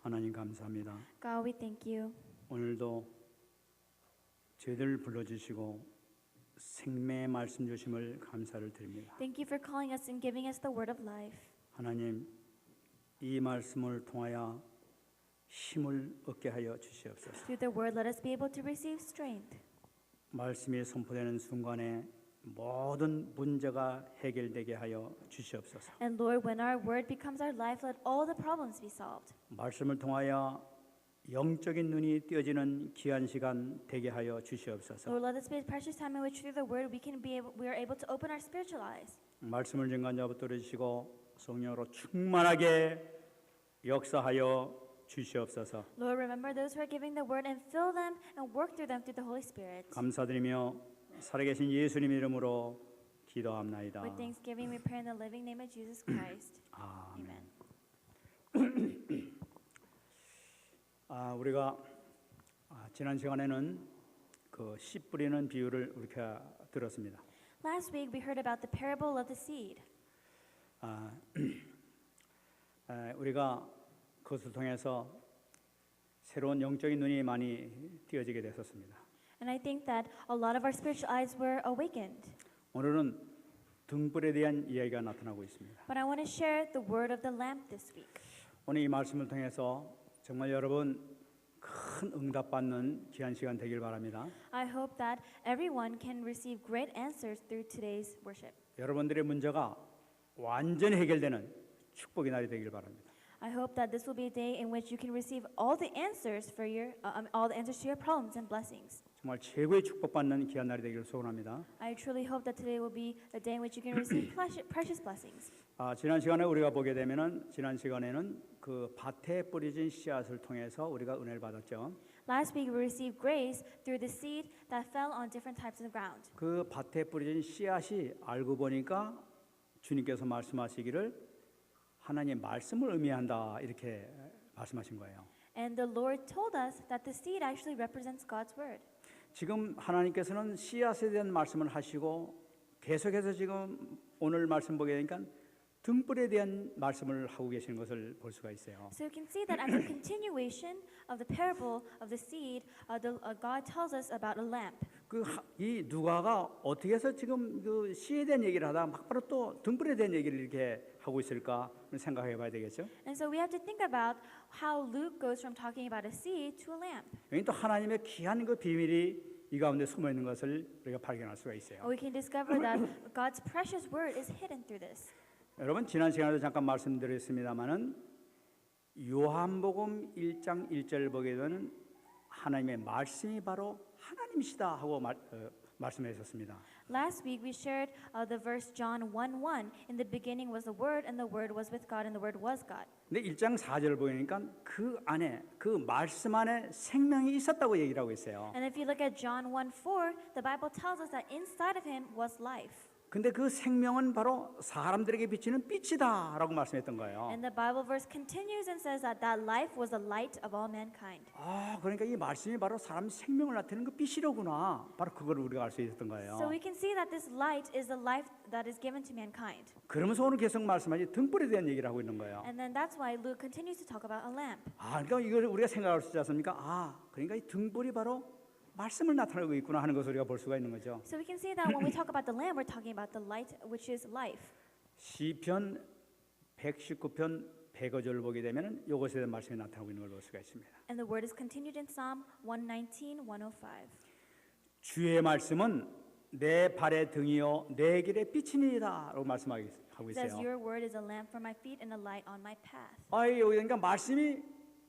하나님 감사합니다. God, we thank you. 오늘도 저희들을 불러주시고 생명의 말씀 주심을 감사를 드립니다. Thank you for calling us and giving us the word of life. 하나님, 이 말씀을 통하여 힘을 얻게 하여 주시옵소서. Through the word, let us be able to receive strength. 말씀이 선포되는 순간에 모든 문제가 해결되게 하여 주시옵소서. And Lord, when our word becomes our life, let all the problems be solved. 말씀을 통하여 영적인 눈이 띄어지는 귀한 시간 되게 하여 주시옵소서. Lord, let this be a precious time in which through the word we are able to open our spiritual eyes. 말씀을 증거자부터 들으시고 성령으로 충만하게 역사하여 주시옵소서. Lord, remember those who are giving the word and fill them and work through them through the Holy Spirit. 감사드리며 살아계신 예수님 이름으로 기도합나이다. With thanksgiving, we pray in the living name of Jesus Christ. 아멘. Amen. 우리가 지난 시간에는 그 씨 뿌리는 비유를 우리가 들었습니다. Last week, we heard about the parable of the seed. 우리가 그것을 통해서 새로운 영적인 눈이 많이 띄어지게 됐었습니다. And I think that a lot of our spiritual eyes were awakened. 오늘은 등불에 대한 이야기가 나타나고 있습니다. But I want to share the word of the lamp this week. 오늘 이 말씀을 통해서 정말 여러분 큰 응답받는 귀한 시간 되길 바랍니다. I hope that everyone can receive great answers through today's worship. 여러분들의 문제가 완전히 해결되는 축복의 날이 되길 바랍니다. I hope that this will be a day in which you can receive all the answers to your problems and blessings. 정말 최고의 축복받는 귀한 날이 되기를 소원합니다. I truly hope that today will be a day in which you can receive precious blessings. 지난 시간에 우리가 보게 되면은 지난 시간에는 그 밭에 뿌려진 씨앗을 통해서 우리가 은혜를 받았죠. Last week we received grace through the seed that fell on different types of ground. 그 밭에 뿌려진 씨앗이 알고 보니까 주님께서 말씀하시기를 하나님의 말씀을 의미한다 이렇게 말씀하신 거예요. And the Lord told us that the seed actually represents God's word. 지금 하나님께서는 씨앗에 대한 말씀을 하시고 계속해서 지금 오늘 말씀 보게 되니까 등불에 대한 말씀을 하고 계시는 것을 볼 수가 있어요. So you can see that as a continuation of the parable of the seed, God tells us about a lamp. 이 누가가 어떻게 해서 지금 그 씨에 대한 얘기를 하다가 막바로 또 등불에 대한 얘기를 이렇게 하고 있을까 생각해 봐야 되겠죠. And so we have to think about how Luke goes from talking about a seed to a lamp. 여기 또 하나님의 귀한 그 비밀이 이 가운데 숨어 있는 것을 우리가 발견할 수가 있어요. We can discover that God's precious word is hidden through this. 여러분 지난 시간에도 잠깐 말씀드렸습니다마는 요한복음 1장 1절 보게 되면 하나님의 말씀이 바로 하나님이시다 하고 말씀하셨습니다. Last week we shared the verse John 1:1. In the beginning was the Word, and the Word was with God, and the Word was God. 근데 1장 4절 보니까 그 안에 그 말씀 안에 생명이 있었다고 얘기를 하고 있어요. And if you look at John 1:4, the Bible tells us that inside of him was life. 근데 그 생명은 바로 사람들에게 비치는 빛이다라고 말씀했던 거예요. And the Bible verse continues and says that that life was the light of all mankind. 그러니까 이 말씀이 바로 사람 생명을 나타내는 그 빛이로구나. 바로 그걸 우리가 알 수 있었던 거예요. So we can see that this light is the life that is given to mankind. 그러면서 오늘 계속 말씀하지 등불에 대한 얘기를 하고 있는 거예요. And then that's why Luke continues to talk about a lamp. 그러니까 이걸 우리가 생각할 수 있지 않습니까? 그러니까 이 등불이 바로 말씀을 나타내고 있구나 하는 것을 우리가 볼 수가 있는 거죠. So we can see that when we talk about the lamp, we're talking about the light, which is life. 시편 119편 105절을 보게 되면은 이것에 대한 말씀이 나타나고 있는 걸 볼 수가 있습니다. And the word is continued in Psalm 119, 105. 주의 말씀은 내 발의 등이요 내 길의 빛이니이다라고 말씀하고 It says, 있어요. "Your word is a lamp for my feet and a light on my path." 여기 그러니까 말씀이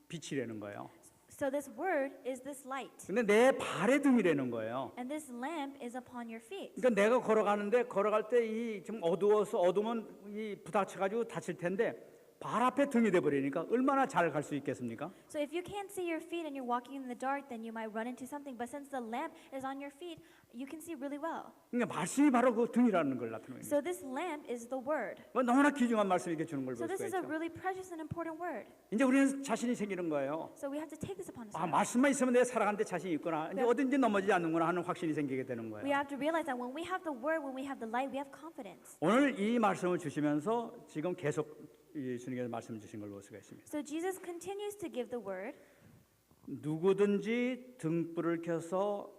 빛이라는 거예요. So this word is this light, 근데 내 발의 등이라는 거예요. and this lamp is upon your feet. 그러니까 내가 걸어갈 때 이 좀 어두우면 이 부닥쳐가지고 다칠 텐데 발 앞에 등이 돼 버리니까 얼마나 잘 갈 수 있겠습니까? So if you can't see your feet and you're walking in the dark, then you might run into something. But since the lamp is on your feet, you can see really well. 그러니까 말씀이 바로 그 등이라는 걸 나타내는 거예요. So this lamp is the word. 너무나 귀중한 말씀 이렇게 주는 걸 So 볼 this 수가 is a 있죠. really precious and important word. 이제 우리는 자신이 생기는 거예요. So we have to take this upon ourselves. 말씀만 있으면 내가 살아가는데 자신이 있구나. 이제 어딘지 넘어지지 않는구나 하는 확신이 생기게 되는 거예요. We have to realize that when we have the word, when we have the light, we have confidence. 오늘 이 말씀을 주시면서 지금 계속 예수님께서 말씀 주신 걸 볼 수가 있습니다. So Jesus continues to give the word. 누구든지 등불을 켜서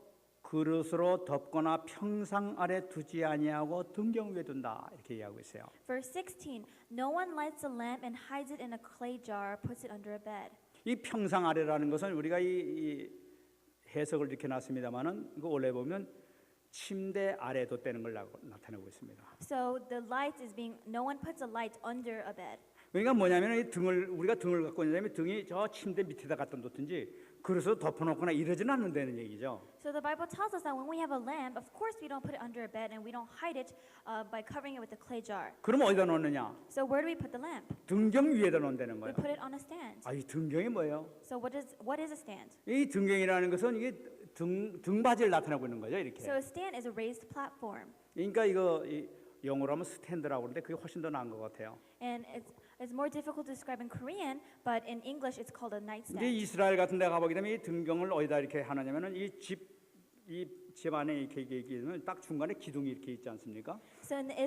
그릇으로 덮거나 평상 아래 두지 아니하고 등경 위에 둔다 이렇게 얘기하고 있어요. Verse 16, no one lights a lamp and hides it in a clay jar, puts it under a bed. 이 평상 아래라는 것은 우리가 이 해석을 이렇게 놨습니다만은 이거 원래 보면 침대 아래에 뒀다는 걸 나타내고 있습니다. So the light is being, no one puts a light under a bed. 그러니까 뭐냐면 이 등을 우리가 등을 갖고 있는다면 등이 저 침대 밑에다 갖다 놓든지 그래서 덮어놓거나 이러지는 않는다는 얘기죠. So the Bible tells us that when we have a lamp, of course we don't put it under a bed and we don't hide it by covering it with a clay jar. 그럼 어디다 놓느냐? So where do we put the lamp? 등경 위에다 놓는다는 We 거예요. put it on a stand. 아, 이 등경이 뭐예요? So what is a stand? 이 등경이라는 것은 이게 등받이를 나타내고 있는 거죠, 이렇게. So a stand is a raised platform. 그러니까 이거 영어로 하면 스탠드라고 그러는데 그게 훨씬 더 나은 것 같아요. And it's more difficult to describe in Korean, but in English it's called a 근데 nightstand. 이스라엘 같은 데 가보게 되면 이 등경을 어디다 이렇게 하느냐면은 이 집 안에 이렇게 있으면 딱 중간에 기둥이 이렇게 있지 않습니까? So in the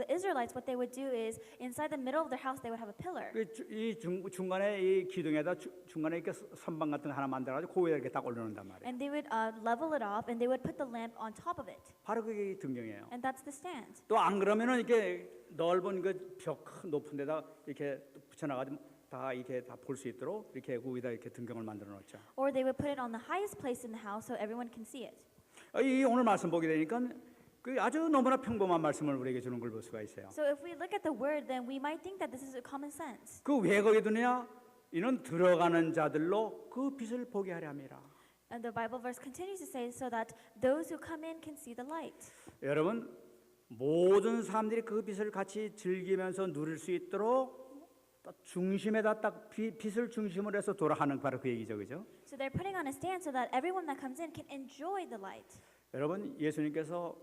Israelites, what they would do is inside the middle of their house they would have a pillar. 이 중간에 이 기둥에다 중간에 이렇게 선반 같은 거 하나 만들어가지고 그 위에 이렇게 딱 올려놓는단 말이에요. And they would level it off and they would put the lamp on top of it. 바로 그게 등경이에요. And that's the stand. 또 안 그러면은 이렇게 넓은 그 벽 높은 데다 이렇게 붙여놔가지고 다 이렇게 다 볼 수 있도록 이렇게 그 위에다 이렇게 등경을 만들어 놓죠. Or they would put it on the highest place in the house so everyone can see it. 이 오늘 말씀 보게 되니까 그 아주 너무나 평범한 말씀을 우리에게 주는 걸 볼 수가 있어요. So if we look at the word, then we might think that this is a common sense. 그 왜 거기 두느냐? 이는 들어가는 자들로 그 빛을 보게 하려 함이라. And the Bible verse continues to say, so that those who come in can see the light. 여러분 모든 사람들이 그 빛을 같이 즐기면서 누릴 수 있도록 중심에다 딱 빛을 중심으로 해서 돌아가는 바로 그 얘기죠, 그죠? So they're putting on a stand so that everyone that comes in can enjoy the light. 여러분 예수님께서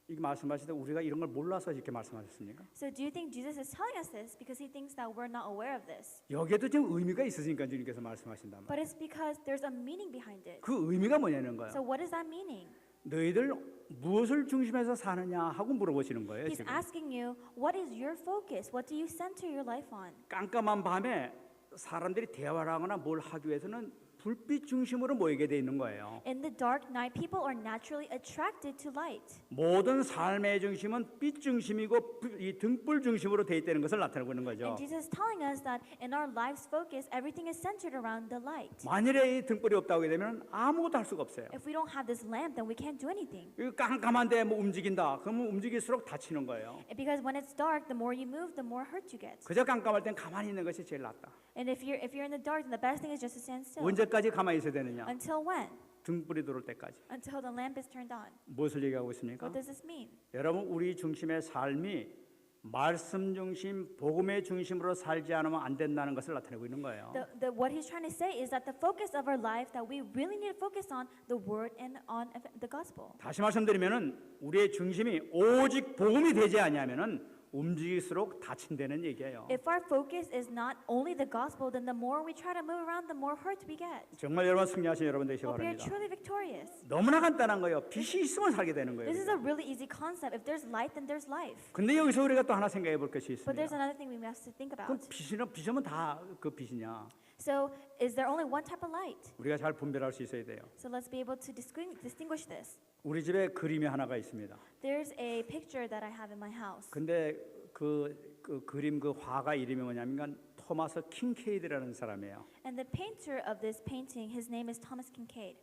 이 말씀하실 때 우리가 이런 걸 몰라서 이렇게 말씀하셨습니까? So do you think Jesus is telling us this because he thinks that we're not aware of this? 여기에도 지금 의미가 있으니까 주님께서 말씀하신단 말이에요. But it's because there's a meaning behind it. 그 의미가 뭐냐는 거예요. So what is that meaning? 너희들 무엇을 중심해서 사느냐 하고 물어보시는 거예요. He's 지금 asking you, what is your focus? What do you center your life on? 깜깜한 밤에 사람들이 대화를 하거나 뭘 하기 위해서는 불빛 중심으로 모이게 돼 있는 거예요. In the dark night, people are naturally attracted to light. 모든 삶의 중심은 빛 중심이고 이 등불 중심으로 돼 있다는 것을 나타내고 있는 거죠. And Jesus is telling us that in our life's focus, everything is centered around the light. 만일에 이 등불이 없다고 하게 되면 아무것도 할 수가 없어요. If we don't have this lamp, then we can't do anything. 이 깜깜한데 뭐 움직인다. 그러면 움직일수록 다치는 거예요. Because when it's dark, the more you move, the more hurt you get. 그저 깜깜할 땐 가만히 있는 것이 제일 낫다. And if you're in the dark, then the best thing is just to stand still. 언제까지 가만히 있어야 되느냐? Until when? 등불이 들어올 때까지. Until the lamp is turned on. 무엇을 얘기하고 있습니까? What does this mean? 여러분 우리 중심의 삶이 말씀 중심, 복음의 중심으로 살지 않으면 안 된다는 것을 나타내고 있는 거예요. What he's trying to say is that the focus of our life that we really need to focus on the word and on the gospel. 다시 말씀드리면은 우리의 중심이 오직 복음이 되지 아니하면은 움직일수록 다친다는 얘기예요. If our focus is not only the gospel, then the more we try to move around, the more hurt we get. 정말 여러분 승리하신 여러분 되시기 Hope you're 바랍니다. truly victorious. 너무나 간단한 거예요. 빛이 있으면 살게 되는 거예요. This is a really easy concept. If there's light, then there's life. 근데 여기서 우리가 또 하나 생각해 볼 것이 But there's 있습니다. another thing we have to think 그럼 about. 빛이면 다 그 빛이냐? So, is there only one type of light? 우리가 잘 분별할 수 있어야 돼요. So let's be able to distinguish this. 우리 집에 그림이 하나가 있습니다. There's a picture that I have in my house. 근데 그 그림 그 화가 이름이 뭐냐면 토마스 킹케이드라는 사람이에요. And the painter of this painting, his name is Thomas Kincaid.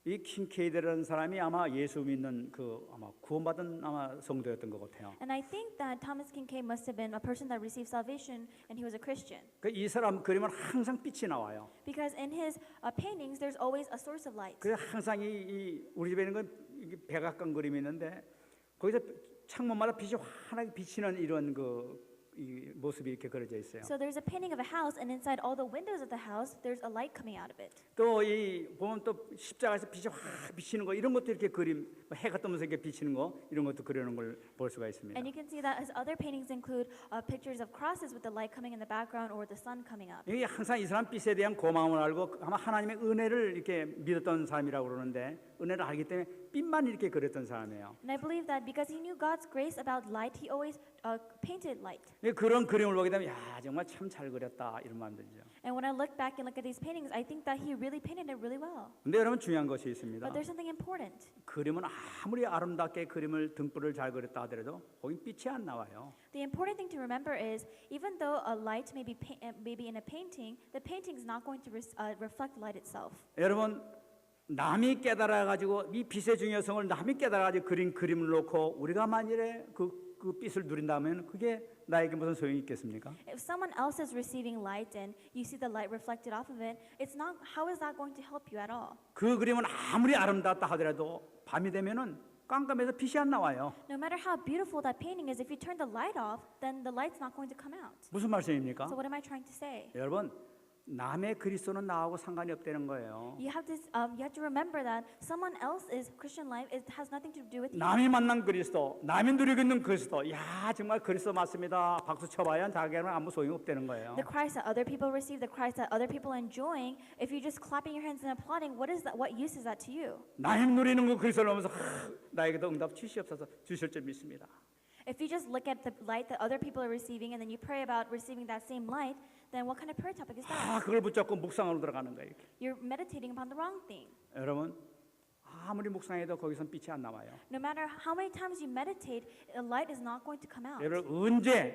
이 킹케이드라는 사람이 아마 예수 믿는 그 아마 구원받은 아마 성도였던 것 같아요. And I think that Thomas Kincaid must have been a person that received salvation and he was a Christian. 그 이 사람 그림은 항상 빛이 나와요. Because in his paintings, there's always a source of light. 그래서 항상 이 우리 집에 있는 건 백악관 그림이 있는데 거기서 창문마다 빛이 환하게 비치는 이런 이 모습이 이렇게 그려져 있어요. So there's a painting of a house, and inside all the windows of the house, there's a light coming out of it. 또 이 보면 또 십자가에서 빛이 확 비치는 거 이런 것도 이렇게 그림 해가 뜨면서 이렇게 비치는 거 이런 것도 그려놓은 걸 볼 수가 있습니다. And you can see that his other paintings include pictures of crosses with the light coming in the background or the sun coming up. 이게 항상 이 사람 빛에 대한 고마움을 알고 아마 하나님의 은혜를 이렇게 믿었던 사람이라고 그러는데 은혜를 알기 때문에 빛만 이렇게 그렸던 사람이에요. And I believe that because he knew God's grace about light, he always painted light. 그런 그림을 보게 되면 야 정말 참 잘 그렸다 이런 마음 들죠. And when I look back and look at these paintings, I think that he really painted it really well. 근데 여러분 중요한 것이 있습니다. But there's something important. 그림은 아무리 아름답게 그림을 등불을 잘 그렸다 하더라도 거긴 빛이 안 나와요. The important thing to remember is, even though a light may be in a painting, the painting is not going to reflect light itself. 여러분 남이 깨달아 가지고 이 빛의 중요성을 남이 깨달아 가지고 그린 그림을 놓고 우리가 만일에 그 빛을 누린다면 그게 나에게 무슨 소용이 있겠습니까? If someone else is receiving light and you see the light reflected off of it, it's not. How is that going to help you at all? 그 그림은 아무리 아름답다 하더라도 밤이 되면은 깜깜해서 빛이 안 나와요. No matter how beautiful that painting is, if you turn the light off, then the light's not going to come out. 무슨 말씀입니까? So what am I trying to say? 여러분 남의 그리스도는 나하고 상관이 없다는 거예요. You have to remember that someone else's Christian life has nothing to do with you. 남이 만난 그리스도, 남이 누리고 있는 그리스도, 야 정말 그리스도 맞습니다. 박수 쳐봐야 자기는 아무 소용 없다는 거예요. The Christ that other people receive, the Christ that other people are enjoying, if you're just clapping your hands and applauding, what is that? What use is that to you? 남이 누리는 그 그리스도를 보면서 나에게도 응답 주시옵소서 주실 줄 믿습니다. If you just look at the light that other people are receiving and then you pray about receiving that same light, then what kind of prayer topic is that? 그걸 붙잡고 묵상으로 들어가는 거예요. 이렇게. You're meditating upon the wrong thing. 여러분 아무리 묵상해도 거기선 빛이 안 나와요. No matter how many times you meditate, the light is not going to come out. 여러분 언제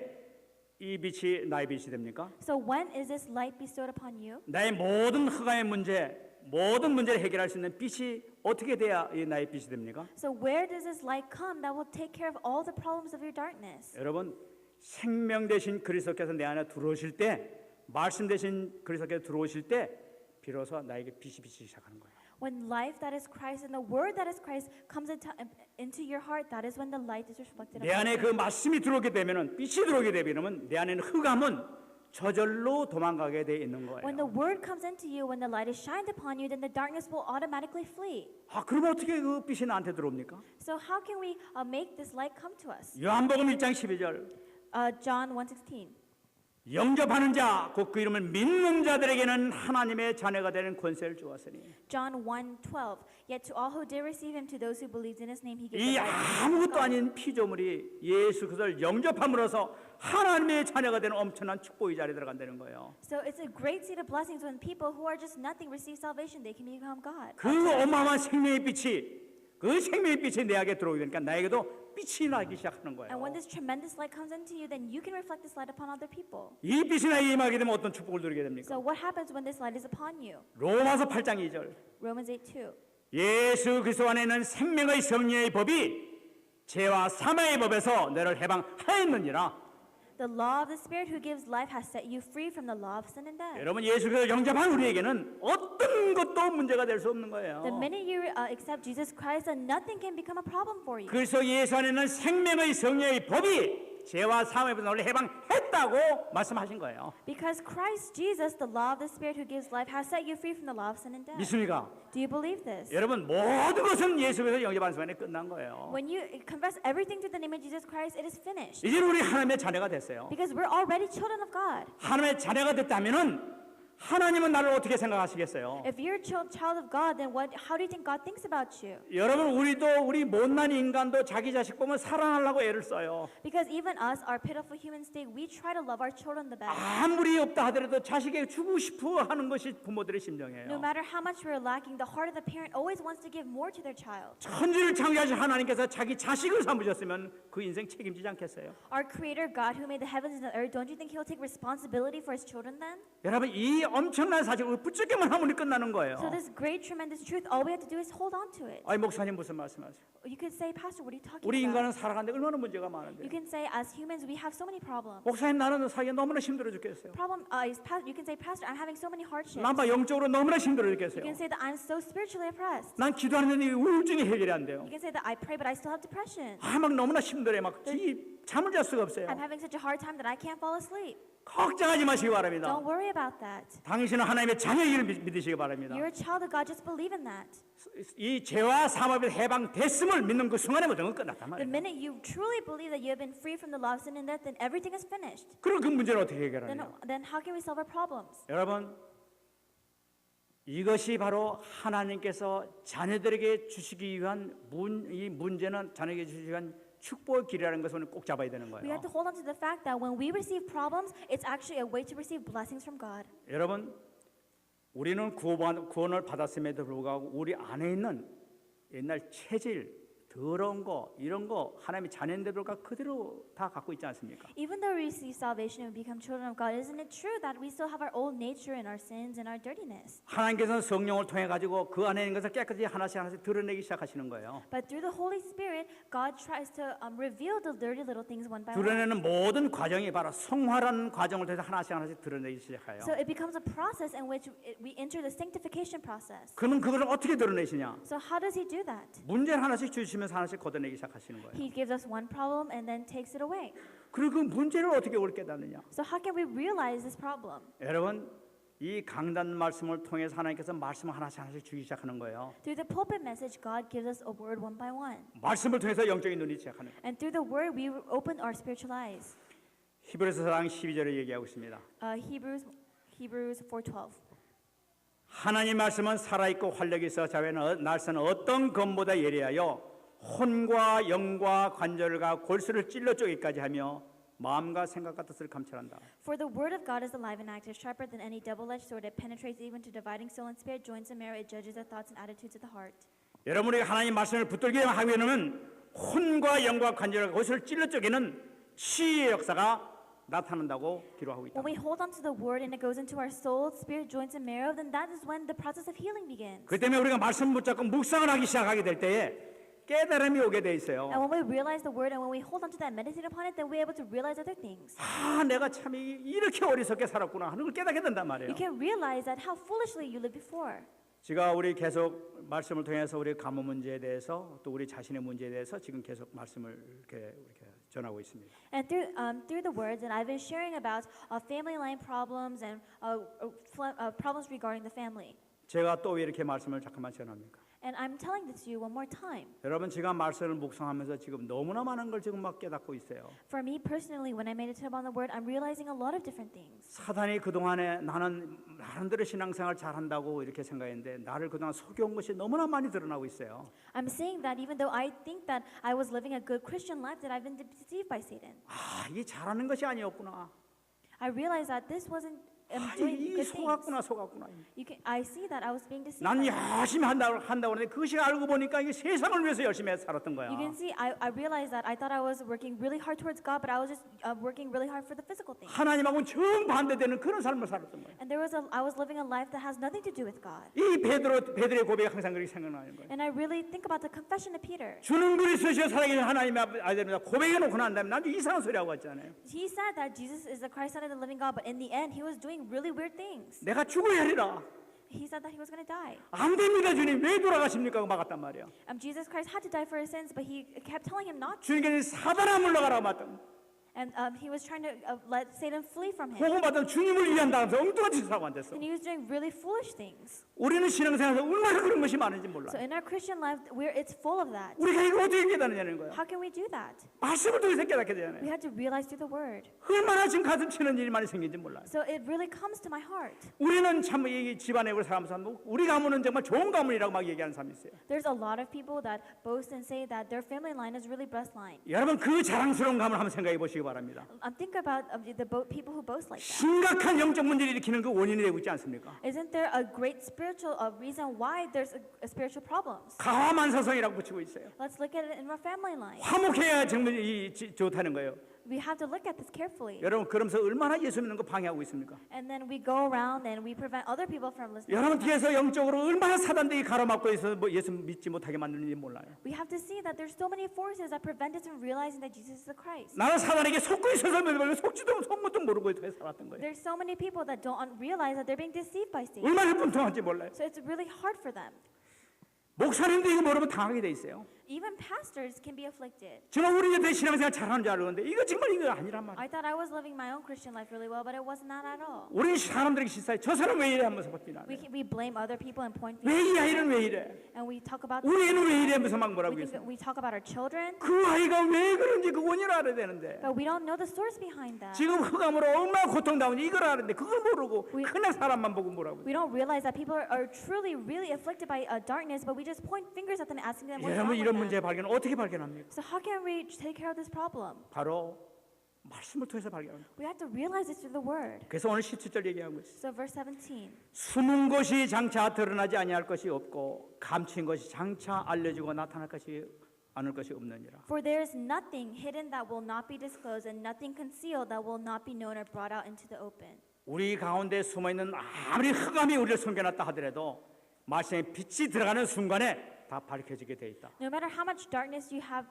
이 빛이 나의 빛이 됩니까? So when is this light bestowed upon you? 나의 모든 흑암의 모든 문제를 해결할 수 있는 빛이 어떻게 돼야 이 나의 빛이 됩니까? So where does this light come that will take care of all the problems of your darkness? 여러분 생명 되신 그리스도께서 내 안에 들어오실 때 말씀 되신 그리스도께서 들어오실 때 비로소 나에게 빛이 비치기 시작하는 거예요. When life that is Christ and the word that is Christ comes into your heart, that is when the light is reflected 내 upon 안에 그 you. 말씀이 들어오게 되면은 빛이 들어오게 되면은 내 안에는 흑암은 저절로 도망가게 돼 있는 When the 거예요. word comes into you, when the light is shined upon you, then the darkness will automatically flee. 그러면 어떻게 그 빛이 나한테 들어옵니까? So how can we make this light come to us? 요한복음 1장 12절 John 1:16. 영접하는 자, 곧 그 이름을 믿는 자들에게는 하나님의 자녀가 되는 권세를 주었으니 John 1:12. Yet to all who did receive him, to those who believed in his name, he gave 이 the right to 아무것도 God. 아닌 피조물이 예수 그리스도를 영접함으로써 하나님의 자녀가 되는 엄청난 축복의 자리에 들어간다는 거예요. So it's a great seed of blessings when people who are just nothing receive salvation, they can become God. 그 어마어마한 생명의 빛이 그 생명의 빛이 내게 들어오게 되니까 나에게도 빛이 나기 시작하는 And 거예요. when this tremendous light comes into you, then you can reflect this light upon other people. 이 빛이 나에게 임하게 되면 어떤 축복을 누리게 됩니까? So what happens when this light is upon you? 로마서 8장 2절 Romans 8:2. 예수 그리스도 안에 있는 생명의 성령의 법이 죄와 사망의 법에서 너를 해방하였느니라. The law of the Spirit who gives life has set you free from the law of sin and death. 여러분 예수 그리스도 영접한 우리에게는 어떤 것도 문제가 될 수 없는 거예요. The minute you accept Jesus Christ, then nothing can become a problem for you. 그래서 예수 안에 있는 생명의 성령의 법이 죄와 사망의 법에서 너를 해방했다고 말씀하신 거예요. Because Christ Jesus, the law of the Spirit who gives life, has set you free from the law of sin and death. 믿습니까? Do you believe this? 여러분 모든 것은 예수 그리스도 영접하는 순간에 끝난 거예요. When you confess everything through the name of Jesus Christ, it is finished. 이제 우리 하나님의 자녀가 됐어요. Because we're already children of God. 하나님의 자녀가 됐다면은 하나님은 나를 어떻게 생각하시겠어요? If you're a child of God, then how do you think God thinks about you? 여러분 우리 못난 인간도 자기 자식 보면 사랑하려고 애를 써요. Because even us, our pitiful human state, we try to love our children the best. 아무리 없다 하더라도 자식에게 주고 싶어 하는 것이 부모들의 No 심정이에요. matter how much we're lacking, the heart of the parent always wants to give more to their child. 천지를 창조하신 하나님께서 자기 자식을 삼으셨으면 그 인생 책임지지 않겠어요? Our Creator God, who made the heavens and the earth, don't you think He'll take responsibility for His children then? 여러분 이 엄청난 사실을 붙잡기만 하면 끝나는 거예요. So this great, tremendous truth, all we have to do is hold on to it. 아니 목사님 무슨 말씀하세요? You could say, Pastor, what are you talking 우리 인간은 about? 살아가는데 얼마나 문제가 많은데. You can say, as humans, we have so many problems. 목사님 나는 살기 너무나 힘들어 죽겠어요. You can say, Pastor, I'm having so many hardships. 난봐 영적으로 너무나 힘들어 You 죽겠어요. can say that I'm so spiritually oppressed. 난 기도하는데 우울증이 해결이 안 돼요. You can say that I pray, but I still have depression. 막 너무나 힘들어요. 막 잠을 잘 수가 없어요. I'm having such a hard time that I can't fall asleep. 걱정하지 마시기 바랍니다. Don't worry about that. 당신은 하나님의 자녀이기를 믿으시기 바랍니다. You're a child of God. Just believe in that. 이 죄와 사망에 해방됐음을 믿는 그 순간에 모든 건 끝났단 The 말이에요. minute you truly believe that you have been free from the law of sin and death, then everything is finished. 그럼 그 문제를 어떻게 해결하냐? Then how can we solve our problems? 여러분 이것이 바로 하나님께서 자녀들에게 주시기 위한 이 문제는 자녀에게 주시기 위한 축복의 길이라는 것을 꼭 잡아야 되는 We 거예요. have to hold on to the fact that when we receive problems, it's actually a way to receive blessings from God. 여러분, 우리는 구원을 받았음에도 불구하고 우리 안에 있는 옛날 체질, 더러운 거, 이런 거 하나님이 자녀인데도 불구하고 그대로 다 갖고 있지 않습니까? Even though we receive salvation and become children of God, isn't it true that we still have our old nature and our sins and our dirtiness? 하나님께서는 성령을 통해 가지고 그 안에 있는 것을 깨끗이 하나씩 드러내기 시작하시는 거예요. But through the Holy Spirit, God tries to reveal the dirty little things one by one. 드러내는 모든 과정이 바로 성화라는 과정을 통해서 하나씩 드러내기 시작해요. So it becomes a process in which we enter the sanctification process. 그러면 그걸 어떻게 드러내시냐? So how does He do that? 문제를 하나씩 주시면서 하나씩 걷어내기 시작하시는 거예요. He gives us one problem and then takes it away. 그리고 그 문제를 어떻게 우리 깨닫느냐? So how can we realize this problem? 여러분, 이 강단 말씀을 통해서 하나님께서 말씀을 하나씩 주기 시작하는 거예요. Through the pulpit message, God gives us a word one by one. 말씀을 통해서 영적인 눈이 시작하는 거예요. And through the word, we open our spiritual eyes. 히브리서 4장 12절에 얘기하고 있습니다. Hebrews 4:12. 하나님 말씀은 살아있고 활력이 있어 자외는 날선 어떤 검보다 예리하여 혼과 영과 관절과 골수를 찔러 쪼개기까지 하며 마음과 생각과 뜻을 감찰한다. For the word of God is alive and active, sharper than any double-edged sword. It penetrates even to dividing soul and spirit, joints and marrow. It judges the thoughts and attitudes of the heart. 여러분이 하나님 말씀을 붙들게 하려면 혼과 영과 관절과 골수를 찔러 쪼개는 치유의 역사가 나타난다고 기록하고 있다. When we hold on to the word and it goes into our soul, spirit, joints and marrow, then that is when the process of healing begins. 그 때문에 우리가 말씀 붙잡고 묵상을 하기 시작하게 될 때에 깨달음이 오게 돼 있어요. And when we realize the word and when we hold on to that, meditate upon it, then we're able to realize other things. 아, 내가 참 이렇게 어리석게 살았구나 하는 걸 깨닫게 된단 말이에요. You can realize that how foolishly you lived before. 제가 우리 계속 말씀을 통해서 우리 가문 문제에 대해서 또 우리 자신의 문제에 대해서 지금 계속 말씀을 이렇게 전하고 있습니다. And through the words, and I've been sharing about family line problems and problems regarding the family. 제가 또 왜 이렇게 말씀을 잠깐만 전합니까? And I'm telling this to you one more time. 여러분, 제가 말씀을 묵상하면서 지금 너무나 많은 걸 지금 막 깨닫고 있어요. For me personally, when I meditate upon the word, I'm realizing a lot of different things. 사단이 그동안에 나는 나름대로 신앙생활 잘한다고 이렇게 생각했는데 나를 그동안 속여온 것이 너무나 많이 드러나고 있어요. I'm saying that even though I think that I was living a good Christian life, that I've been deceived by Satan. 아, 이게 잘하는 것이 아니었구나. I realized that this wasn't 아, doing 이 good things. 속았구나. I see that I was being deceived. 난 by it. 열심히 한다고 하는데 그것이 알고 보니까 이게 세상을 위해서 열심히 살았던 거야. You can see, I realized that I thought I was working really hard towards God, but I was just working really hard for the physical things. 하나님하고는 정반대되는 그런 삶을 살았던 거야. And I was living a life that has nothing to do with God. 이 베드로의 고백이 항상 그렇게 생각나는 거예요. And I really think about the confession of Peter. 주는 그리스도시여 살아계신 하나님의 아들입니다. 고백해 놓고 난 다음에 나도 이상한 소리 하고 왔잖아요. He said that Jesus is the Christ, Son of the living God, but in the end, he was doing really weird things. 내가 죽어야 하리라. He said that he was going to die. 안 됩니다, 주님. 왜 돌아가십니까? 막았단 말이야. Jesus Christ had to die for his sins, but he kept telling him not to. 주님께서 사단아 물러가라고 맞던. And he was trying to let Satan flee from him. 호흡받던 주님을 위한다면서 엉뚱한 짓을 하고 앉았어. And he was doing really foolish things. 우리는 신앙생활에서 얼마나 그런 것이 많은지 몰라. So in our Christian life, it's full of that. 우리가 이걸 어떻게 깨닫느냐는 거야. How can we do that? 말씀을 통해서 깨닫게 We 되잖아요. have to realize through the word. 얼마나 지금 가슴 치는 일이 많이 생긴지 몰라요. So it really comes to my heart. 우리는 참 이 집안에 우리 살면서 우리 가문은 정말 좋은 가문이라고 막 얘기하는 사람이 있어요. There's a lot of people that boast and say that their family line is really blessed line. 여러분 그 자랑스러운 가문을 한번 생각해 보시기 바랍니다. Think about people who boast like that. 심각한 영적 문제를 일으키는 그 원인이 되고 있지 않습니까? Isn't there a great spiritual reason why there's spiritual problems? 가화만사성이라고 붙이고 있어요. Let's look at it in our family line. 화목해야 정말 좋다는 거예요. We have to look at this carefully. 여러분 그러면서 얼마나 예수 믿는 거 방해하고 있습니까? And then we go around and we prevent other people from listening. 여러분 뒤에서 영적으로 얼마나 사단들이 가로막고 있어서 뭐 예수 믿지 못하게 만드는지 몰라요. We have to see that there's so many forces that prevent us from realizing that Jesus is the Christ. 나는 사단에게 속고 있어서 속지도 속것도 모르고 살았던 거예요. There's so many people that don't realize that they're being deceived by Satan. 얼마나 분통한지 몰라요. So it's really hard for them. 목사님도 이거 모르면 당하게 돼 있어요. Even pastors can be afflicted. 정말 우리 내 신앙생활 잘하는 줄 알았는데 이거 정말 이거 아니란 말이에요. I thought I was living my own Christian life really well, but it wasn't that at all. 우리 사람들에게 실사해 저 사람 왜 이래 하면서 비난해. We blame other people and point 왜 fingers. 이 아이는 왜 이래? And we talk about 우리 애는 왜 이래 하면서 막 뭐라고 했어. we talk about our children, 그 아이가 왜 그런지 그 원인을 알아야 되는데 but we don't know the source behind that. 지금 흑암으로 얼마나 고통당하는지 이걸 아는데 그걸 모르고 We- 그냥 사람만 보고 뭐라고 We don't realize that people are truly really afflicted by darkness, but we just point fingers at them, asking them what's 여러분 wrong 이런 with 이런 문제 발견을 어떻게 발견합니까? So how can we take care of this problem? 바로 말씀을 통해서 발견합니다. We have to realize it through the word. 그래서 오늘 17절 얘기하고 있어요. So verse 17. 숨은 것이 장차 드러나지 아니할 것이 없고 감춘 것이 장차 알려지고 나타날 것이 않을 것이 없느니라. For there is nothing hidden that will not be disclosed, and nothing concealed that will not be known or brought out into the open. 우리 가운데 숨어 있는 아무리 흑암이 우리를 숨겨놨다 하더라도 말씀의 빛이 들어가는 순간에 다 밝혀지게 돼 있다. No matter how much darkness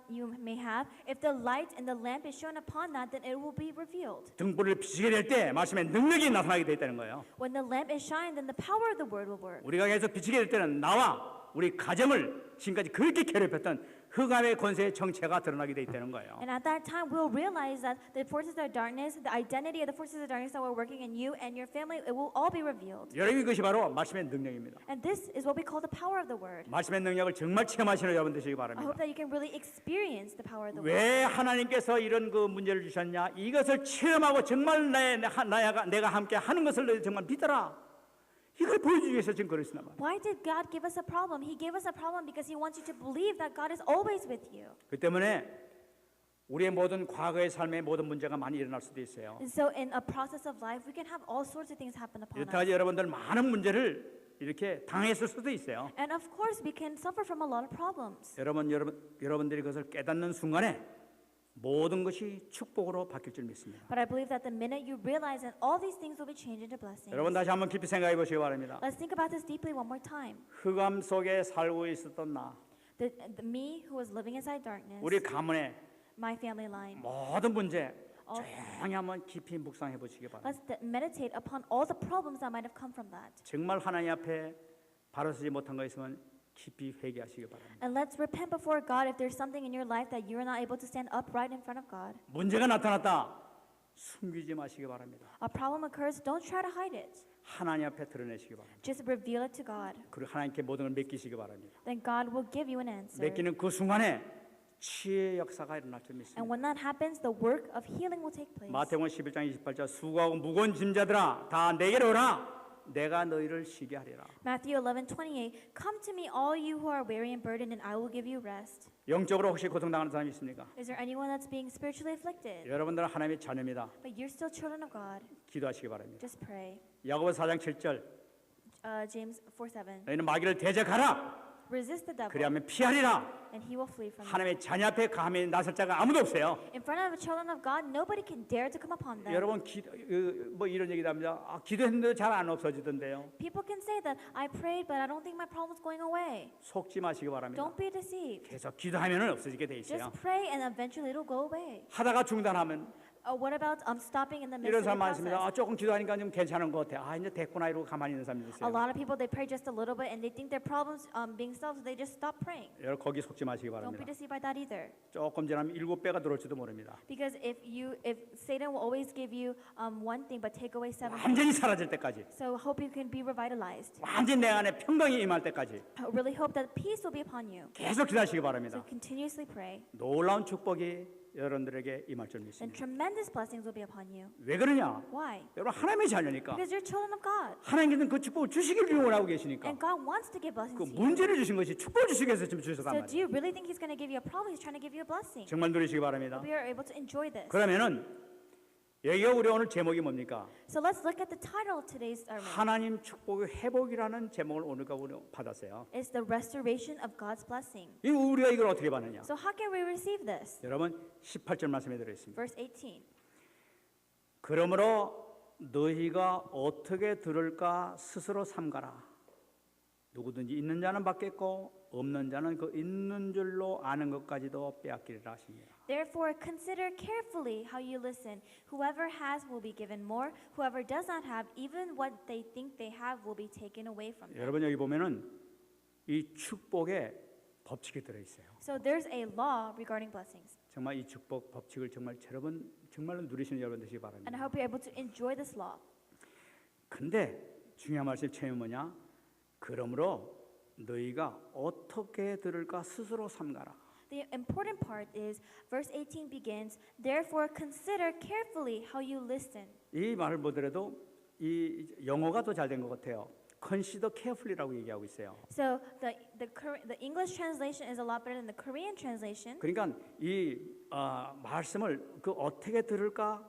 you may have, if the light and the lamp is shown upon that, then it will be revealed. 등불을 비추게 될 때 말씀의 능력이 나타나게 돼 있다는 거예요. When the lamp is shined, then the power of the word will work. 우리가 계속 비추게 될 때는 나와 우리 가정을 지금까지 그렇게 괴롭혔던 흑암의 권세의 정체가 드러나게 돼 있다는 거예요. And at that time, we'll realize that the forces of darkness, the identity of the forces of darkness that were working in you and your family, it will all be revealed. 여러분 이것이 바로 말씀의 능력입니다. And this is what we call the power of the word. 말씀의 능력을 정말 체험하시는 여러분 되시기 I 바랍니다. hope that you can really experience the power of the word. 왜 하나님께서 이런 그 문제를 주셨냐? 이것을 체험하고 정말 내가 함께 하는 것을 정말 믿어라. 이걸 보여주기 위해서 지금 그러시나 봐요. Why did God give us a problem? He gave us a problem because He wants you to believe that God is always with you. 그 때문에 우리의 모든 과거의 삶에 모든 문제가 많이 일어날 수도 있어요. And so in a process of life, we can have all sorts of things happen upon us. 여태까지 여러분들 많은 문제를 이렇게 당했을 수도 있어요. And of course, we can suffer from a lot of problems. 여러분들이 그것을 깨닫는 순간에 모든 것이 축복으로 바뀔 줄 믿습니다. But I believe that the minute you realize that all these things will be changed into blessings. 여러분 다시 한번 깊이 생각해 보시기 바랍니다. Let's think about this deeply one more time. 흑암 속에 살고 있었던 나, The me who was living inside darkness, 우리 가문의 my family line. 모든 문제 all- 조용히 한번 깊이 묵상해 보시기 바랍니다. Let's meditate upon all the problems that might have come from that. 정말 하나님 앞에 바로 서지 못한 거 있으면 깊이 회개하시기 바랍니다. And let's repent before God if there's something in your life that you're not able to stand upright in front of God. 문제가 나타났다. 숨기지 마시기 바랍니다. A problem occurs, don't try to hide it. 하나님 앞에 드러내시기 바랍니다. Just reveal it to God. 그리고 하나님께 모든 걸 맡기시기 바랍니다. Then God will give you an answer. 맡기는 그 순간에 치유의 역사가 일어날 줄 믿습니다. And when that happens, the work of healing will take place. 마태복음 11장 28절 수고하고 무거운 짐자들아 다 내게로 오라 내가 너희를 쉬게 하리라. Matthew 11:28. Come to me, all you who are weary and burdened, and I will give you rest. 영적으로 혹시 고통당하는 사람이 있습니까? Is there anyone that's being spiritually afflicted? 여러분들은 하나님의 자녀입니다. But you're still children of God. 기도하시기 바랍니다. Just pray. 야고보 4장 7절 James 4:7. 너희는 마귀를 대적하라 Resist the devil, 그리하면 피하리라. and he will flee from you. 하나님의 자녀 앞에 감히 나설 자가 아무도 없어요. In front of the children of God, nobody can dare to come upon them. 여러분 뭐 이런 얘기도 합니다. 기도했는데 잘 안 없어지던데요. People can say that I prayed, but I don't think my problem's going away. 속지 마시기 바랍니다. Don't be deceived. 계속 기도하면은 없어지게 돼 있어요. Just pray, and eventually it'll go away. 하다가 중단하면 What about stopping in the midst 이런 of the 사람 많습니다. process? 조금 기도하니까 좀 괜찮은 것 같아. 이제 됐구나 이러고 가만히 있는 사람이 A 있어요. lot of people, they pray just a little bit, and they think their problems being solved, so they just stop praying. 여러분 거기 속지 마시기 Don't be 바랍니다. deceived by that either. 조금 지나면 7배가 들어올지도 모릅니다. Because if Satan will always give you one thing, but take away seven. 완전히 사라질 때까지, So hope you can be revitalized. 완전히 내 안에 평강이 임할 때까지 I really hope that peace will be upon you. 계속 기도하시기 So 바랍니다. continuously pray, 놀라운 축복이 여러분들에게 임할 줄 and 믿습니다. tremendous blessings will be upon you. 왜 그러냐? Why? 여러분 하나님의 자녀니까 Because you're children of God, 하나님께서는 그 축복을 주시길 원하고 계시니까 and God wants to give blessings 그 to you. 문제를 주신 것이 축복을 주시기 위해서 지금 주셨단 So do 말이에요. you really think He's going to give you a problem? He's trying to give you a blessing. 정말 누리시기 바랍니다. We are able to enjoy this. 그러면은 여기가 우리 오늘 제목이 뭡니까? So let's look at the title of today's sermon. 하나님 축복의 회복이라는 제목을 오늘까 우리 받았어요. It's the restoration of God's blessing. 이 우리가 이걸 어떻게 받느냐? So how can we receive this? 여러분 18절 말씀에 들어 있습니다. Verse 18. 그러므로 너희가 어떻게 들을까 스스로 삼가라. 누구든지 있는 자는 받겠고 없는 자는 그 있는 줄로 아는 것까지도 빼앗기리라 하십니다. Therefore, consider carefully how you listen. Whoever has will be given more. Whoever does not have, even what they think they have will be taken away from them. 여러분 여기 보면은 이 축복에 법칙이 들어 있어요. So there's a law regarding blessings. 정말 이 축복 법칙을 여러분 정말로 누리시는 여러분 되시기 And I 바랍니다. hope you're able to enjoy this law. 근데 중요한 말씀 처음이 뭐냐? 그러므로 너희가 어떻게 들을까 스스로 삼가라. The important part is verse 18 begins, therefore consider carefully how you listen. 이 말을 보더라도 이 영어가 더 잘 된 것 같아요. Consider carefully라고 얘기하고 있어요. So the English translation is a lot better than the Korean translation. 그러니까 이 말씀을 그 어떻게 들을까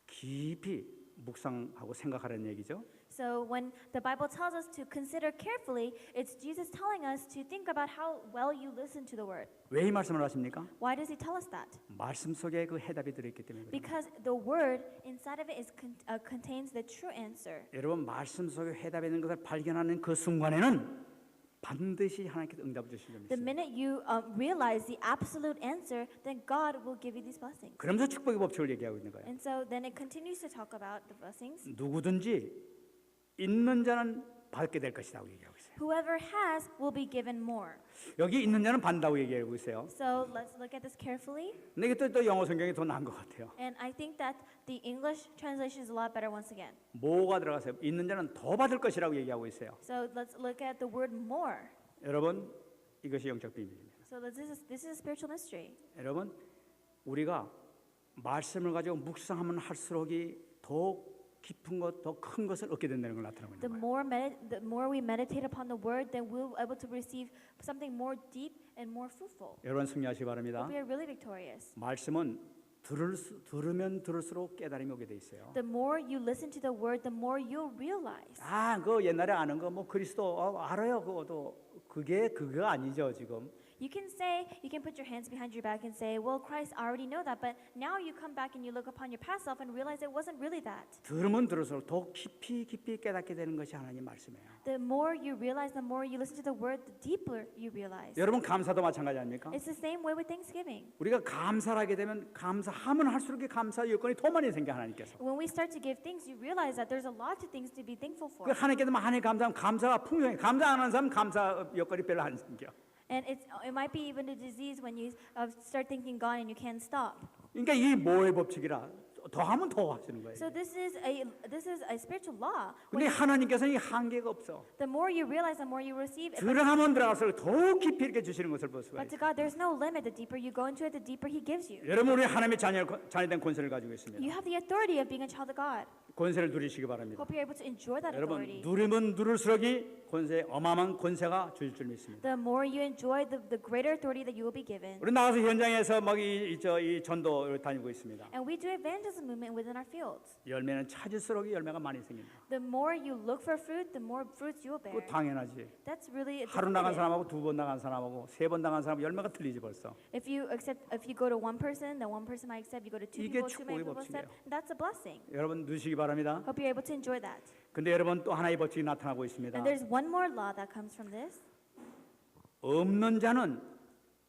깊이 묵상하고 생각하라는 얘기죠. So when the Bible tells us to consider carefully, it's Jesus telling us to think about how well you listen to the word. 왜 이 말씀을 하십니까? Why does he tell us that? 말씀 속에 그 해답이 들어있기 때문에 그래요. Because the word inside of it contains the true answer. 여러분 말씀 속에 해답이 있는 것을 발견하는 그 순간에는 반드시 하나님께서 응답을 주실 줄 The 믿습니다. minute you realize the absolute answer, then God will give you these blessings. 그러면서 축복의 법칙을 얘기하고 있는 거예요. And so then it continues to talk about the blessings. 누구든지 있는 자는 받게 될 것이라고 얘기하고 있어요. Whoever has will be given more. 여기 있는 자는 받는다고 얘기하고 있어요. So let's look at this carefully. 근데 이게 또 영어 성경이 더 나은 것 같아요. And I think that the English translation is a lot better once again. 뭐가 들어가세요? 있는 자는 더 받을 것이라고 얘기하고 있어요. So let's look at the word more. 여러분 이것이 영적 비밀입니다. So this is a spiritual mystery. 여러분 우리가 말씀을 가지고 묵상하면 할수록이 더 깊은 것, 더 큰 것을 얻게 된다는 걸 나타나고 The 있는 거예요. the more we meditate upon the word, then we'll be able to receive something more deep and more fruitful. 여러분 승리하시기 바랍니다. We are really victorious. 말씀은 들으면 들을수록 깨달음이 오게 돼 있어요. The more you listen to the word, the more you'll realize. 그 옛날에 아는 거 뭐 그리스도 알아요. 그것도 그거 아니죠 지금. You can put your hands behind your back and say, well, Christ, I already know that. But now you come back and you look upon your past self and realize it wasn't really that. 들으면 들을수록 더 깊이 깨닫게 되는 것이 하나님 말씀이에요. The more you realize, the more you listen to the word, the deeper you realize. 여러분 감사도 마찬가지 아닙니까? It's the same way with Thanksgiving. 우리가 감사를 하게 되면 감사하면 할수록 감사 여건이 더 많이 생겨 하나님께서. When we start to give thanks, you realize that there's a lot of things to be thankful for. 그 하나님께서 하나님 감사하면 감사가 풍성해. 감사 안 하는 사람 감사 여건이 별로 안 생겨. And it might be even a disease when you start thanking God and you can't stop. 그러니까 이 뭐의 법칙이라 더하면 더 하시는 거예요. So this is a spiritual law. 근데 하나님께서는 이 한계가 없어. The more you realize, the more you receive. 들어가면 들어갈수록 더 깊이 이렇게 주시는 것을 볼 수가 But to 있어요. God, there's no limit. The deeper you go into it, the deeper He gives you. 여러분 우리 하나님의 자녀된 권세를 가지고 있습니다. You have the authority of being a child of God. 권세를 누리시기 바랍니다. Hope you're able to enjoy that 여러분 authority. 누리면 누를수록이 권세 어마어마한 권세가 주실 줄 믿습니다. The more you enjoy, the greater authority that you will be given. 우리 나가서 현장에서 막 이 전도를 다니고 있습니다. And we do evangelism movement within our fields. 열매는 찾을수록 열매가 많이 생깁니다. The more you look for fruit, the more fruits you will bear. 그 당연하지. That's really 하루 나간 definitive. 사람하고 두 번 나간 사람하고 세 번 나간 사람 열매가 틀리지 벌써. If you go to one person, then one person might accept. You go to two 이게 people, too many 축복의 people accept. 법칙이에요. That's a blessing. 여러분 누시기 바랍니다. Hope you're able to enjoy that. 근데 여러분 또 하나의 법칙이 나타나고 있습니다. And there's one more law that comes from this. 없는 자는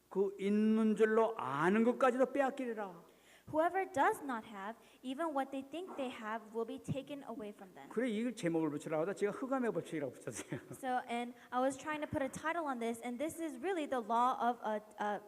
그 있는 줄로 아는 것까지도 빼앗기리라. Whoever does not have, even what they think they have, will be taken away from them. 그래 이걸 제목을 붙이라고 하다 제가 흑암의 법칙이라고 붙였어요. So, and I was trying to put a title on this, and this is really the law of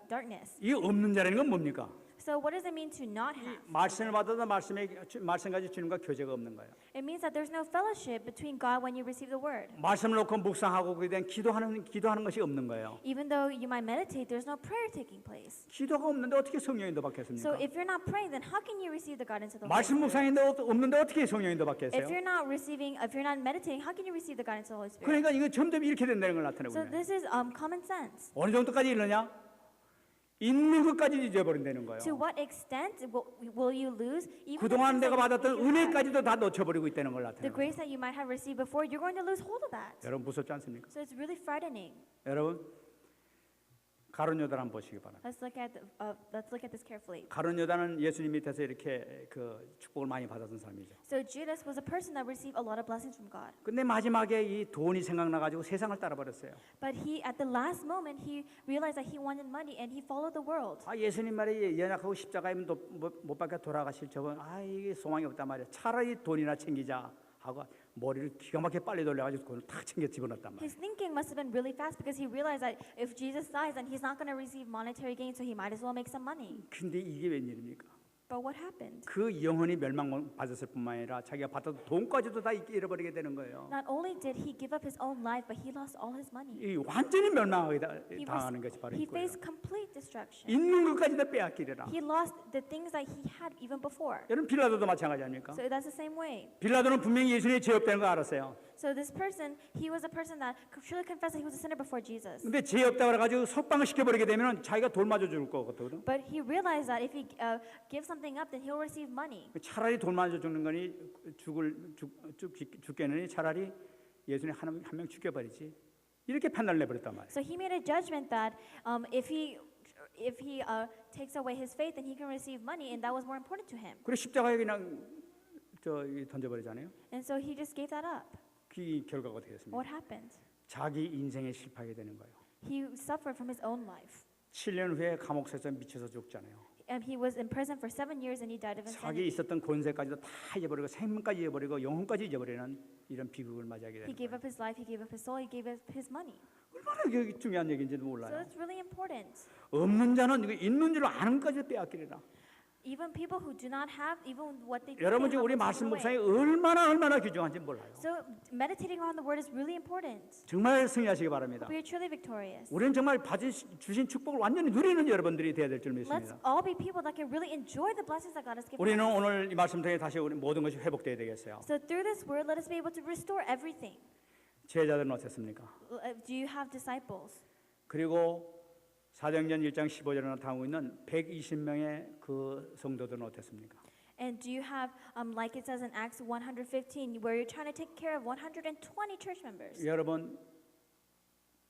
darkness. 이 없는 자라는 건 뭡니까? So, what does it mean to not have? 말씀을 받아도 말씀까지 주님과 교제가 없는 거예요. It means that there's no fellowship between God when you receive the word. 말씀을 놓고 묵상하고 그에 대한 기도하는 것이 없는 거예요. Even though you might meditate, there's no prayer taking place. 기도가 없는데 어떻게 성령인도 So, 받겠습니까? if you're not praying, then how can you receive the guidance of the Holy 말씀 Spirit? 묵상인데 없는데 어떻게 성령인도 받겠어요? If you're not meditating, how can you receive the guidance of the Holy Spirit? 그러니까 이거 점점 이렇게 된다는 걸 나타내고 So 있는 거예요. this is common sense. 어느 정도까지 이르냐? 있는 것까지 잊어버린다는 거예요. To what extent will you lose even 그동안 the 내가 things that 받았던 you had? 은혜까지도 다 놓쳐버리고 있다는 걸 The 나타내는 거예요. grace that you might have received before, you're going to lose hold of that. 여러분 무섭지 않습니까? So it's really frightening. 여러분 가룟 요단 한번 보시기 바랍니다. Let's look at this carefully. 가룟 요단은 예수님 밑에서 이렇게 그 축복을 많이 받았던 사람이죠. So Judas was a person that received a lot of blessings from God. 근데 마지막에 이 돈이 생각나 가지고 세상을 따라버렸어요. But he, at the last moment, he realized that he wanted money and he followed the world. 예수님 말이 연약하고 십자가에 못 박혀 돌아가실 저건 이게 소망이 없단 말이야. 차라리 돈이나 챙기자 하고 머리를 기가 막히게 빨리 돌려가지고 돈을 탁 챙겨 집어넣었단 말이야. His thinking must have been really fast because he realized that if Jesus dies, then he's not going to receive monetary gain, so he might as well make some money. 근데 이게 웬일입니까? But what happened? 그 영혼이 멸망받았을 뿐만 아니라 자기가 받았던 돈까지도 다 잃어버리게 되는 거예요. Not only did he give up his own life, but he lost all his money. 이 완전히 멸망하게 He, 당하는 것이 바로 he 이거예요. faced complete destruction. 있는 것까지 다 빼앗기리라. He lost the things that he had even before. 여러분 빌라도도 마찬가지 아닙니까? So that's the same way. 빌라도는 분명히 예수님이 죄 없다는 거 알았어요. So this person, he was a person that truly confessed that he was a sinner before Jesus. 근데 죄 없다고 해가지고 석방을 시켜버리게 되면 자기가 돌 맞아 죽을 거거든. But he realized that if he gives something up, then he'll receive money. 차라리 돌 맞아 죽는 거니 죽겠느니 차라리 예수님 한 명 죽여버리지. 이렇게 판단을 내버렸단 말이에요. So he made a judgment that if he takes away his faith, then he can receive money, and that was more important to him. 그래 십자가에 그냥 던져버리잖아요. And so he just gave that up. 그 결과가 어떻게 됐습니까? What happened? 자기 인생에 실패하게 되는 거예요. He suffered from his own life. 7년 후에 감옥에서 미쳐서 죽잖아요. And he was in prison for 7 years, and he died of 자기 insanity. 있었던 권세까지도 다 잊어버리고 생명까지 잊어버리고 영혼까지 잊어버리는 이런 비극을 맞이하게 He 되는 gave 거예요. up his life, he gave up his soul, he gave up his money. 얼마나 이게 중요한 얘기인지도 So 몰라요. it's really important. 없는 자는 이거 있는 줄 아는 것까지 빼앗기리라. Even people who do not have, even what they think 여러분 they 지금 have, 우리 will take 말씀 away. 묵상이 얼마나 귀중한지 몰라요. So meditating on the word is really important. 정말 승리하시기 바랍니다. We are truly victorious. 우리는 정말 주신 축복을 완전히 누리는 여러분들이 되어야 될 줄 Let's 믿습니다. all be people that can really enjoy the blessings that God has given 우리는 us. 오늘 이 말씀 통해 다시 우리 모든 것이 회복되어야 되겠어요. So through this word, let us be able to restore everything. 제자들은 어땠습니까? Do you have disciples? 그리고 사도행전 1장 15절에 나타나고 있는 120명의 그 성도들은 어땠습니까? And do you have, like it says in Acts 115, where you're trying to take care of 120 church members? 여러분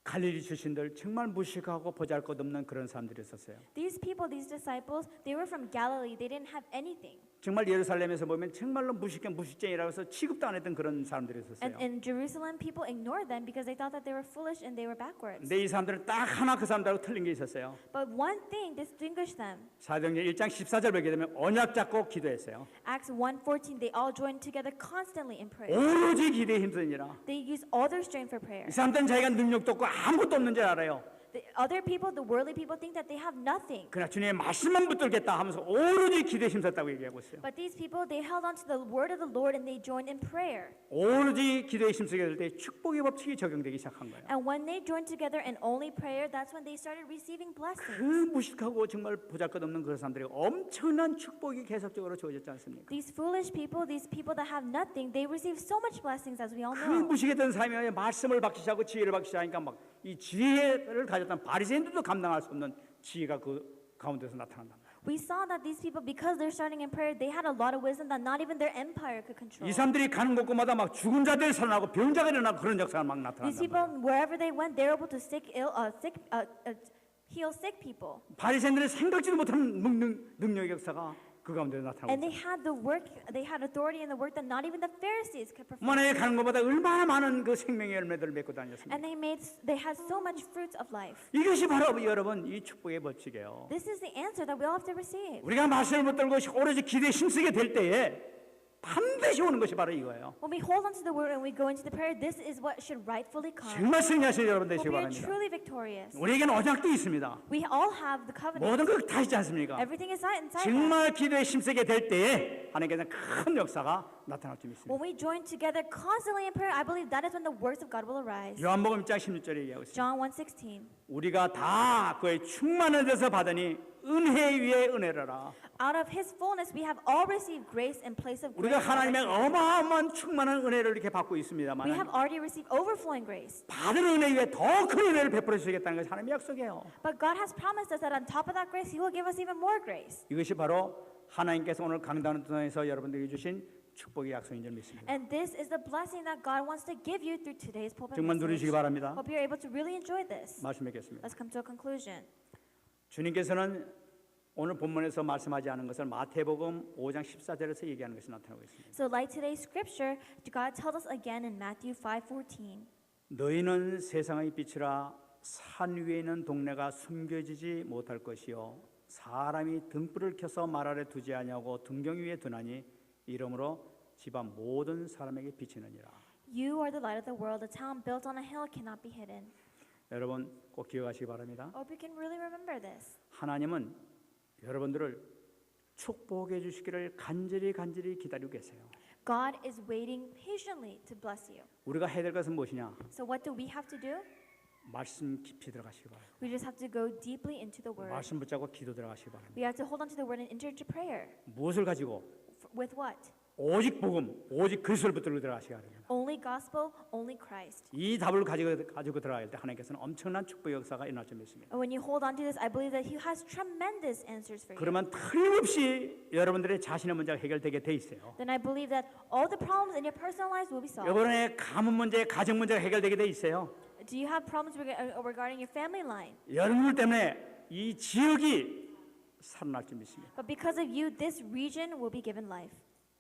갈릴리 출신들 정말 무식하고 보잘것없는 그런 사람들이 있었어요. These people, these disciples, they were from Galilee. They didn't have anything. 정말 예루살렘에서 보면 정말로 무식쟁이라고 해서 취급도 안 했던 그런 사람들이 있었어요. And in Jerusalem, people ignored them because they thought that they were foolish and they were backwards. 근데 이 사람들은 딱 하나 그 사람들하고 틀린 게 있었어요. But one thing distinguished them. 사도행전 1장 14절 보게 되면 언약 잡고 기도했어요. Acts 1:14, they all joined together constantly in prayer. 오로지 기도에 힘쓰니라. They used all their strength for prayer. 이 사람들은 자기가 능력도 없고 아무것도 없는 줄 알아요. The other people, the worldly people, think that they have nothing. 그러나 주님의 말씀만 붙들겠다 하면서 오로지 기도에 힘썼다고 얘기하고 있어요. But these people, they held on to the word of the Lord and they joined in prayer. 오로지 기도에 힘쓰게 될 때 축복의 법칙이 적용되기 시작한 거예요. And when they joined together in only prayer, that's when they started receiving blessings. 그 무식하고 정말 보잘것없는 그런 사람들이 엄청난 축복이 계속적으로 주어졌지 않습니까? These foolish people, these people that have nothing, they receive so much blessings, as we all 그 know. 무식했던 사람이 말씀을 받기 시작하고 지혜를 받기 시작하니까 막 이 지혜를 가졌던 바리새인들도 감당할 수 없는 지혜가 그 가운데서 나타난다. We saw that these people, because they're starting in prayer, they had a lot of wisdom that not even their empire could control. 이 사람들이 가는 곳곳마다 막 죽은 자들이 살아나고 병자가 일어나고 그런 역사가 막 These 나타난다. people, wherever they went, they're able to heal sick people. 바리새인들이 생각지도 못하는 능력의 역사가 그 가운데 나타나고 And they 있어요. had the work, they had authority in the work that not even the Pharisees could perform. 만약에 가는 곳마다 얼마나 많은 그 생명의 열매들을 맺고 다녔습니까? And they had so much fruits of life. 이것이 바로 여러분 이 축복의 법칙이에요. This is the answer that we all have to receive. 우리가 말씀을 붙들고 오로지 기도에 힘쓰게 될 때에 반드시 오는 것이 바로 이거예요. When we hold on to the word and we go into the prayer, this is what should rightfully come. 정말 승리하시는 여러분 But 되시기 we are 바랍니다. truly victorious. 우리에게는 언약도 있습니다. We all have the covenant. 모든 것 다 있지 않습니까? Everything is inside that. 정말 기도에 힘쓰게 될 때에 하나님께서 큰 역사가 나타날 줄 믿습니다. When we join together constantly in prayer, I believe that is when the works of God will arise. 요한복음 1장 16절에 얘기하고 있습니다. John 1:16. 우리가 다 그의 충만한 데서 받으니 은혜 위에 은혜라라. Out of His fullness, we have all received grace in place of 우리가 grace. 하나님의 어마어마한 충만한 은혜를 이렇게 받고 We 있습니다만 have already received overflowing grace. 받은 은혜 위에 더 큰 은혜를 베풀어 주시겠다는 것이 하나님의 약속이에요. But God has promised us that on top of that grace, He will give us even more grace. 이것이 바로 하나님께서 오늘 강단을 통해서 여러분들에게 주신 축복의 약속인 줄 믿습니다. And this is the blessing that God wants to give you through today's pulpit 정말 누리시기 message. 바랍니다. Hope you're able to really enjoy this. 말씀 맺겠습니다. Let's come to a conclusion. 주님께서는 오늘 본문에서 말씀하지 않은 것을 마태복음 5장 14절에서 얘기하는 것이 나타나고 있습니다. So like today's scripture, God tells us again in Matthew 5:14. 너희는 세상의 빛이라 산 위에 있는 동네가 숨겨지지 못할 것이요 사람이 등불을 켜서 말 아래 두지 아니하고 등경 위에 두나니 이러므로 집안 모든 사람에게 비치느니라. You are the light of the world. A town built on a hill cannot be hidden. 여러분 꼭 기억하시기 바랍니다. I hope you can really remember this. 하나님은 여러분들을 축복해 주시기를 간절히 기다리고 계세요. God is waiting patiently to bless you. 우리가 해야 될 것은 무엇이냐? So what do we have to do? 말씀 깊이 들어가시기 바랍니다. We just have to go deeply into the word. 말씀 붙잡고 기도 들어가시기 바랍니다. We have to hold on to the word and enter into prayer. 무엇을 가지고? With what? 오직 복음, 오직 그리스도를 붙들고 들어가시기 바랍니다. Only gospel, only Christ. 이 답을 가지고 들어갈 때 하나님께서는 엄청난 축복 역사가 일어날 줄 믿습니다. And when you hold on to this, I believe that He has tremendous answers for you. 그러면 틀림없이 여러분들의 자신의 문제가 해결되게 돼 있어요. Then I believe that all the problems in your personal lives will be solved. 여러분의 가문 문제, 가정 문제가 해결되게 돼 있어요. Do you have problems regarding your family line? 여러분들 때문에 이 지역이 살아날 줄 믿습니다. But because of you, this region will be given life.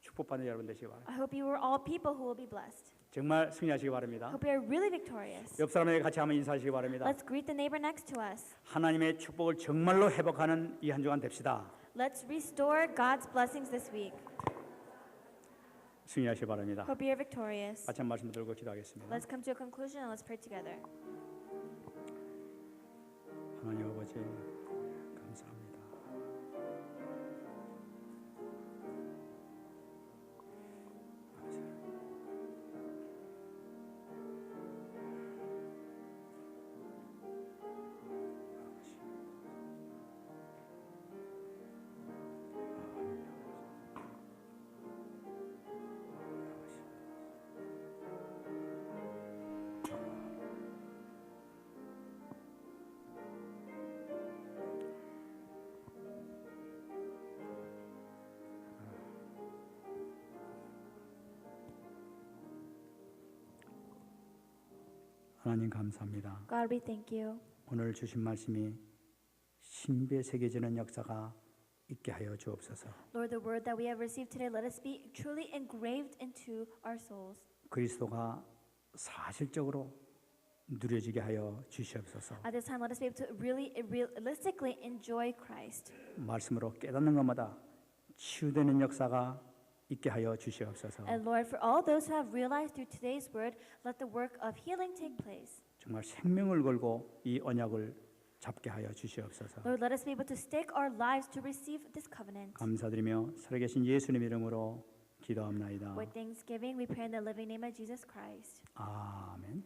축복받는 여러분 되시기 바랍니다. I hope you are all people who will be blessed. 정말 승리하시기 바랍니다. I hope you are really victorious. 옆 사람에게 같이 한번 인사하시기 바랍니다. Let's greet the neighbor next to us. 하나님의 축복을 정말로 회복하는 이 한 주간 됩시다. Let's restore God's blessings this week. 승리하시기 바랍니다. Hope you are victorious. 같이 한 말씀 들고 기도하겠습니다. Let's come to a conclusion and let's pray together. 하나님 아버지 감사합니다. 하나님 감사합니다. God, we thank you. 오늘 주신 말씀이 신비에 새겨지는 역사가 있게 하여 주옵소서. Lord, the word that we have received today, let us be truly engraved into our souls. 그리스도가 사실적으로 누려지게 하여 주시옵소서. At this time, let us be able to really realistically enjoy Christ. 말씀으로 깨닫는 것마다 치유되는 역사가 있게 하여 주시옵소서. And Lord, for all those who have realized through today's word, let the work of healing take place. 정말 생명을 걸고 이 언약을 잡게 하여 주시옵소서. Lord, let us be able to stake our lives to receive this covenant. 감사드리며 살아계신 예수님 이름으로 기도합나이다. With thanksgiving, we pray in the living name of Jesus Christ. 아멘.